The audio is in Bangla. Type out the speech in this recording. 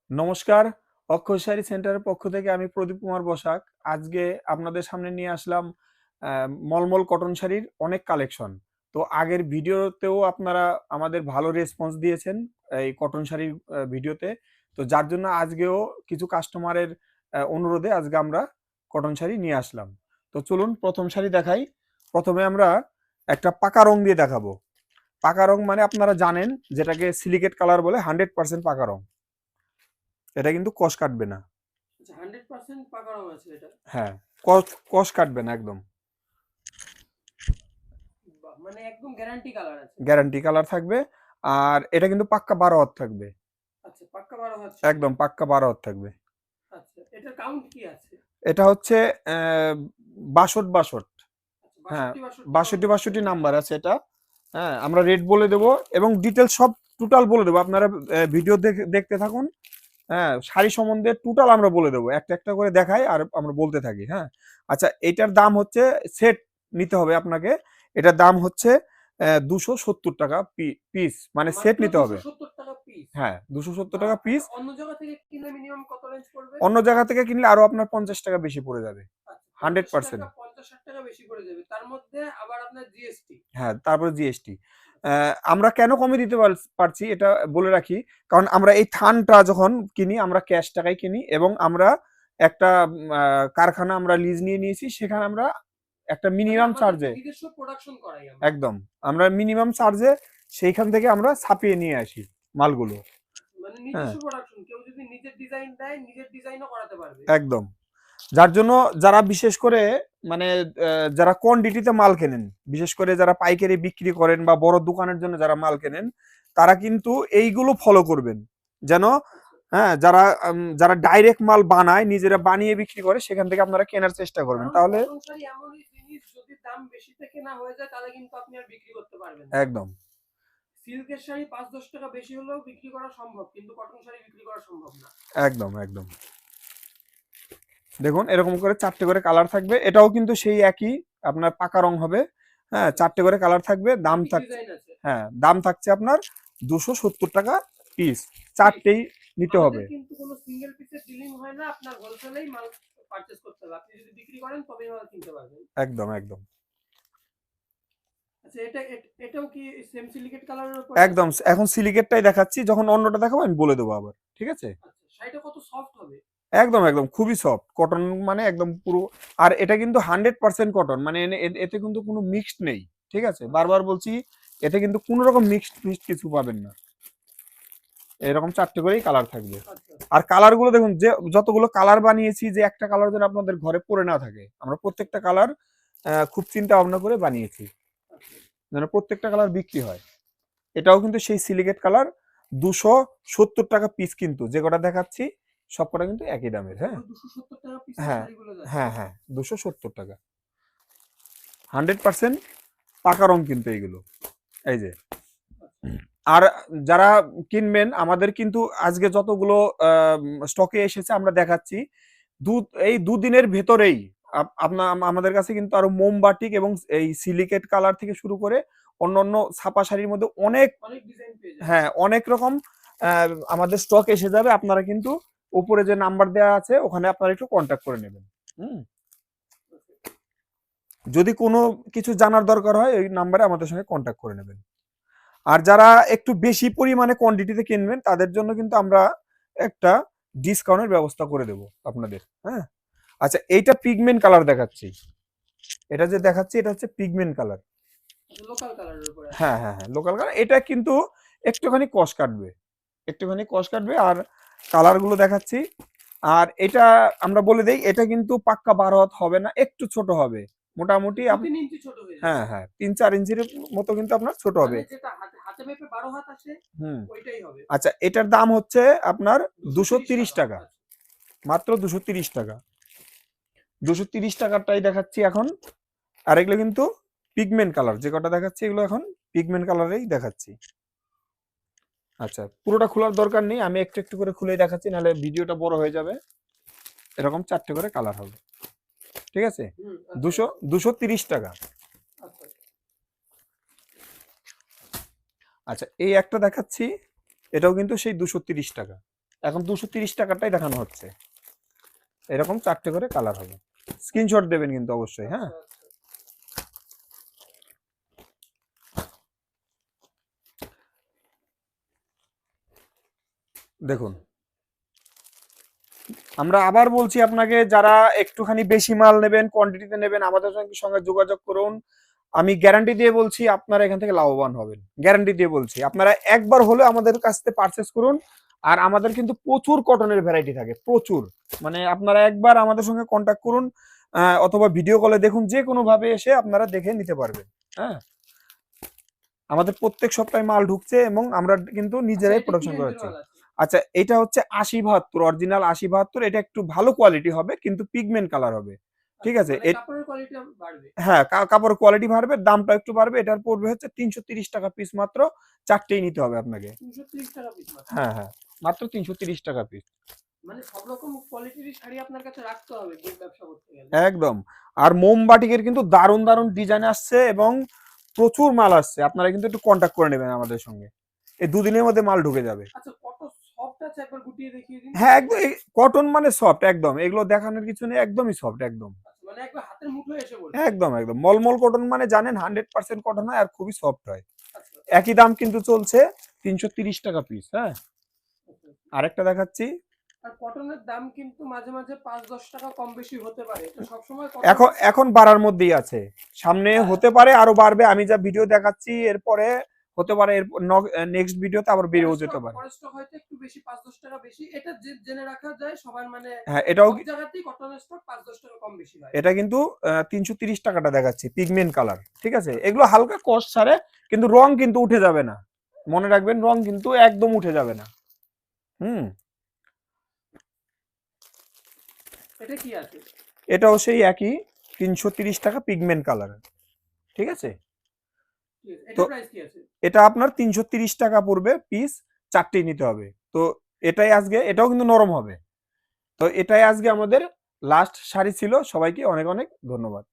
নমস্কার, অক্ষয় শাড়ি সেন্টারের পক্ষ থেকে আমি প্রদীপ কুমার বসাক। আজকে আপনাদের সামনে নিয়ে আসলাম মলমল কটন শাড়ির অনেক কালেকশন। তো আগের ভিডিওতেও আপনারা আমাদের ভালো রেসপন্স দিয়েছেন এই কটন শাড়ির ভিডিওতে। তো যার জন্য আজকেও কিছু কাস্টমারের অনুরোধে আজকে আমরা কটন শাড়ি নিয়ে আসলাম। তো চলুন প্রথম শাড়ি দেখাই। প্রথমে আমরা একটা পাকা রং দিয়ে দেখাবো। পাকা রং মানে আপনারা জানেন যেটাকে সিলিকেট কালার বলে, 100% পাকা রং। এটা কিন্তু কষ কাটবে না। আচ্ছা 100% পাকা রং আছে এটা। হ্যাঁ, কষ কাটবে না একদম। বাহ! মানে একদম গ্যারান্টি কালার আছে। গ্যারান্টি কালার থাকবে। আর এটা কিন্তু পাক্কা 12 হাত থাকবে। আচ্ছা পাক্কা 12 হাত শাড়ি। একদম পাক্কা 12 হাত থাকবে। আচ্ছা এটার কাউন্ট কি আছে? এটা হচ্ছে 62 আচ্ছা হ্যাঁ, 62 কাউন্ট আছে। 62 নাম্বার আছে এটা। হ্যাঁ, আমরা রেট বলে দেব এবং ডিটেলস সব টোটাল বলে দেবো। আপনারা ভিডিও দেখতে থাকুন। হ্যাঁ, শাড়ি সম্বন্ধে টোটাল আমরা বলে দেবো। একটা একটা করে দেখাই আর আমরা বলতে থাকি। হ্যাঁ, আচ্ছা এটার দাম হচ্ছে, সেট নিতে হবে আপনাকে। এটার দাম হচ্ছে 270 টাকা পিস, মানে সেট মাত্র নিতে হবে। 270 টাকা পিস। হ্যাঁ, 270 বাহ! টাকা পিস। আচ্ছা অন্য জায়গা থেকে কিনলে মিনিমাম কত রেঞ্জ পড়বে? অন্য জায়গা থেকে কিনলে আরো আপনার 50 টাকা বেশি পড়ে যাবে। আচ্ছা 50 টাকা 100%। 50 60 টাকা বেশি পড়ে যাবে। তার মধ্যে আবার আপনার জিএসটি। হ্যাঁ, তারপরে জিএসটি। আমরা কেন কমে দিতে পারছি এটা বলে রাখি। কারণ আমরা এই থানটা যখন কিনি আমরা ক্যাশ টাকায় কিনি এবং আমরা একটা কারখানা আমরা লিজ নিয়ে নিয়েছি। সেখানে আমরা একটা মানে মিনিমাম আমাদের চার্জে, নিজস্ব প্রোডাকশন করাই আমরা। একদম আমরা মিনিমাম চার্জে সেইখান থেকে আমরা ছাপিয়ে নিয়ে আসি মালগুলো। মানে হ্যাঁ, নিজস্ব প্রোডাকশন। কেউ যদি নিজের ডিজাইন দেয়, নিজের ডিজাইনও করাতে পারবে। একদম। যার জন্য যারা বিশেষ করে মানে যারা কোয়ান্টিটিতে মাল কেনেন, বিশেষ করে যারা পাইকারি বিক্রি করেন বা বড় দোকানের জন্য যারা মাল কেনেন, তারা কিন্তু এইগুলো ফলো করবেন যেন। আচ্ছা। হ্যাঁ, যারা ডাইরেক্ট মাল বানায়, নিজেরা বানিয়ে বিক্রি করে, সেখান থেকে আপনারা কেনার চেষ্টা করবেন কারণ তাহলে। কটন শাড়ি এমনই জিনিস যদি দাম বেশি থেকে না হয়ে যায় তাহলে কিন্তু আপনি আর বিক্রি করতে পারবেন না। একদম সিল্কের শাড়ি ৫-১০ টাকা বেশি হলেও বিক্রি করা সম্ভব, কিন্তু কটন শাড়ি বিক্রি করা সম্ভব না। একদম একদম দেখুন এরকম করে 4টে করে কালার থাকবে। এটাও কিন্তু সেই একই, আপনার পাকা রং হবে। হ্যাঁ, আচ্ছা 4টে করে কালার থাকবে। দাম একই থাকছে, ডিজাইন আছে। হ্যাঁ দাম থাকছে আপনার 270 টাকা পিস। পিস। 4টেই নিতে আমাদের হবে। কিন্তু কোনো সিঙ্গেল পিসের ডিলিং হয় না, আপনার হোলসেলেই মাল পারচেজ করতে হবে। আপনি যদি বিক্রি করেন তবেই মাল কিনতে পারবেন। একদম একদম আচ্ছা এটাও কি সেম সিলিকেট কালারের উপরে একদম আছে? এখন সিলিকেটটাই দেখাচ্ছি, যখন অন্যটা দেখাবো আমি বলে দেবো আবার, ঠিক আছে। আচ্ছা শাড়িটা কত সফট হবে? একদম একদম খুবই সফট কটন, মানে একদম পুরো। আর এটা কিন্তু 100% কটন, মানে এতে কিন্তু কোনো মিক্সড নেই, ঠিক আছে। আচ্ছা বারবার বলছি, এতে কিন্তু কোনো রকম মিক্সড কিছু পাবেন না। এরকম 4টে করেই কালার থাকবে। আচ্ছা আর কালার গুলো দেখুন, যে যতগুলো কালার বানিয়েছি, যে একটা কালার যেন আপনাদের ঘরে পড়ে না থাকে। আমরা প্রত্যেকটা কালার খুব চিন্তা ভাবনা করে বানিয়েছি আচ্ছা। যেন প্রত্যেকটা কালার বিক্রি হয়। এটাও কিন্তু সেই সিলিকেট কালার, 270 টাকা পিস, কিন্তু যে কটা দেখাচ্ছি সব কটা কিন্তু একই দামের। আচ্ছা হ্যাঁ, পুরো 270 টাকা পিসের হ্যাঁ, শাড়িগুলো যাচ্ছে। হ্যাঁ, হ্যাঁ, 270 টাকা, 100% পাকা রং কিন্তু এইগুলো। এই যে, আচ্ছা আর যারা কিনবেন আমাদের কিন্তু আজকে যতগুলো স্টকে এসেছে আমরা দেখাচ্ছি। এই দুদিনের ভেতরেই আপনার আমাদের কাছে কিন্তু আরো মোমবাটিক এবং এই সিলিকেট কালার থেকে শুরু করে অন্যান্য ছাপা শাড়ির মধ্যে অনেক, অনেক ডিজাইন পেয়ে যাবেন। হ্যাঁ অনেক রকম আমাদের স্টক এসে যাবে। আপনারা কিন্তু উপরে যে নাম্বার দেওয়া আছে ওখানে আপনারা একটু কন্ট্যাক্ট করে নেবেন। হুম, যদি কোনো কিছু জানার দরকার হয় ওই নাম্বারে আমাদের সঙ্গে কন্ট্যাক্ট করে নেবেন। আর যারা একটু বেশি পরিমাণে কোয়ান্টিটিতে কিনবেন তাদের জন্য কিন্তু আমরা একটা ডিসকাউন্টের ব্যবস্থা করে দেব আপনাদের। হ্যাঁ, আচ্ছা এইটা পিগমেন্ট কালার দেখাচ্ছি। এটা যে দেখাচ্ছি এটা হচ্ছে পিগমেন্ট কালার। আচ্ছা লোকাল কালারের উপরে আছে। হ্যাঁ, হ্যাঁ, হ্যাঁ, লোকাল কালার। এটা কিন্তু একটুখানি কষ কাটবে, একটুখানি কষ কাটবে। আর কালার গুলো দেখাচ্ছি। আর এটা আমরা বলে দেই, এটা কিন্তু পাক্কা 12 হাত হবে না, একটু ছোট হবে মোটামুটি। ২-৩ ইঞ্চি ছোট হয়ে যাবে। হ্যাঁ, হ্যাঁ, 3-4 ইঞ্চির মতো কিন্তু আপনার ছোট হবে। মানে যেটা হাতে হাতে মেপে ১২ হাত আসে হুম, ওইটাই হবে। আচ্ছা এটার দাম হচ্ছে আপনার ২৩০ 230 টাকা। টাকা, আচ্ছা। মাত্র 230 টাকা। 230 টাকারটাই দেখাচ্ছি এখন। আর এগুলো কিন্তু পিগমেন্ট কালার, যে কটা দেখাচ্ছি এগুলো এখন পিগমেন্ট কালারেই দেখাচ্ছি। আচ্ছা পুরোটা খোলার দরকার নেই, আমি একটু একটু করে খুলে দেখাচ্ছি, নাহলে ভিডিওটা বড় হয়ে যাবে। এরকম 4টে করে কালার হবে, ঠিক আছে। হুম আচ্ছা, 230 টাকা। আচ্ছা। আচ্ছা এই একটা দেখাচ্ছি, এটাও কিন্তু সেই 230 টাকা। এখন 230 টাকাটাই দেখানো হচ্ছে। এরকম 4টে করে কালার হবে। স্ক্রিনশট দেবেন কিন্তু অবশ্যই, হ্যাঁ। আচ্ছা, আচ্ছা। দেখুন, আমরা আবার বলছি আপনাকে, যারা একটুখানি বেশি মাল নেবেন, কোয়ান্টিটিতে নেবেন, আমাদের সঙ্গে যোগাযোগ করুন। আমি গ্যারান্টি দিয়ে বলছি আপনারা এখান থেকে লাভবান হবেন, গ্যারান্টি দিয়ে বলছি। আপনারা একবার হলে আমাদের কাছ থেকে পারচেস করুন। আর আমাদের কিন্তু প্রচুর কটনের ভ্যারাইটি থাকে, প্রচুর। মানে আপনারা একবার আমাদের সঙ্গে কন্ট্যাক্ট করুন, অথবা ভিডিও কলে দেখুন, যে কোনো ভাবে এসে আপনারা দেখে নিতে পারবেন, হ্যাঁ। আমাদের প্রত্যেক সপ্তাহে মাল ঢুকছে এবং আমরা কিন্তু আচ্ছা, নিজেরাই এটা কি প্রোডাকশন রেঞ্জের করাচ্ছি। মাল আছে? আচ্ছা, এটা হচ্ছে 80-72, অরিজিনাল 80-72। এটা একটু ভালো কোয়ালিটি হবে, কিন্তু পিগমেন্ট কালার হবে, ঠিক আচ্ছা, আছে। মানে কাপড়ের কোয়ালিটি বাড়বে। হ্যাঁ, কাপড়ের কোয়ালিটি বাড়বে, দামটা একটু বাড়বে। এটার পড়বে হচ্ছে 330 টাকা পিস মাত্র। 4টেই নিতে হবে আপনাকে। 330 টাকা পিস মাত্র। হ্যাঁ, হ্যাঁ, মাত্র 330 টাকা পিস। মানে সব রকম কোয়ালিটির শাড়ি আপনার কাছে রাখতে হবে গিফট ব্যবসা করতে গেলে। একদম। আর মোমবাটিকের কিন্তু দারুণ দারুণ ডিজাইন আসছে এবং প্রচুর মাল আসছে। আপনারা কিন্তু একটু কন্ট্যাক্ট করে নেবেন আমাদের সঙ্গে। এই দুদিনের মধ্যে মাল ঢুকে যাবে। আচ্ছা, কত সফট আছে একবার গুটিয়ে দেখিয়ে দিন। হ্যাঁ, একদম কটন মানে সফট একদম। এগুলো দেখানোর কিছু নেই, একদমই সফট একদম। আচ্ছা, মানে একবার হাতের মুঠোয় এসে পড়ছে। একদম, একদম। মলমল কটন মানে জানেন 100% কটন হয় আর খুবই সফট হয়। আচ্ছা, একই দাম কিন্তু চলছে 330 টাকা পিস, হ্যাঁ। আচ্ছা। আরেকটা দেখাচ্ছি। আর কটনের দাম কিন্তু মাঝে মাঝে 5-10 টাকা কম বেশি হতে পারে। এটা সবসময় এখন এখন বাড়ার মধ্যেই আছে, সামনে হ্যাঁ। হতে পারে আরো বাড়বে। আমি যা ভিডিও দেখাচ্ছি এরপরে হতে পারে, এর নেক্সট ভিডিওতে আবার বেড়েও যেতে পারে। পরে স্টক হয়তো একটু বেশি 5-10 টাকা বেশি। এটা জেনে রাখা যায় সবার, মানে হ্যাঁ, এটাও সব জায়গাতেই কটনের স্টক 5-10 টাকা কম বেশি হয়। এটা কিন্তু 330 টাকাটা দেখাচ্ছি, পিগমেন্ট কালার, ঠিক আছে। এগুলো হালকা কস্ট ছাড়ে, কিন্তু রং কিন্তু উঠে যাবে না, মনে রাখবেন, রং কিন্তু একদম উঠে যাবে না। হুম। এটা কি আছে? এটাও সেই একই 330 টাকা পিগমেন্ট কালার, ঠিক আছে। ঠিক আছে। তো এটা প্রাইস কি আছে? এটা আপনার 330 টাকা পড়বে পিস, 4টেই নিতে হবে। তো এটাই আজকে, এটাও কিন্তু নরম হবে। তো এটাই আজকে আমাদের লাস্ট শাড়ি ছিল। সবাইকে অনেক অনেক ধন্যবাদ।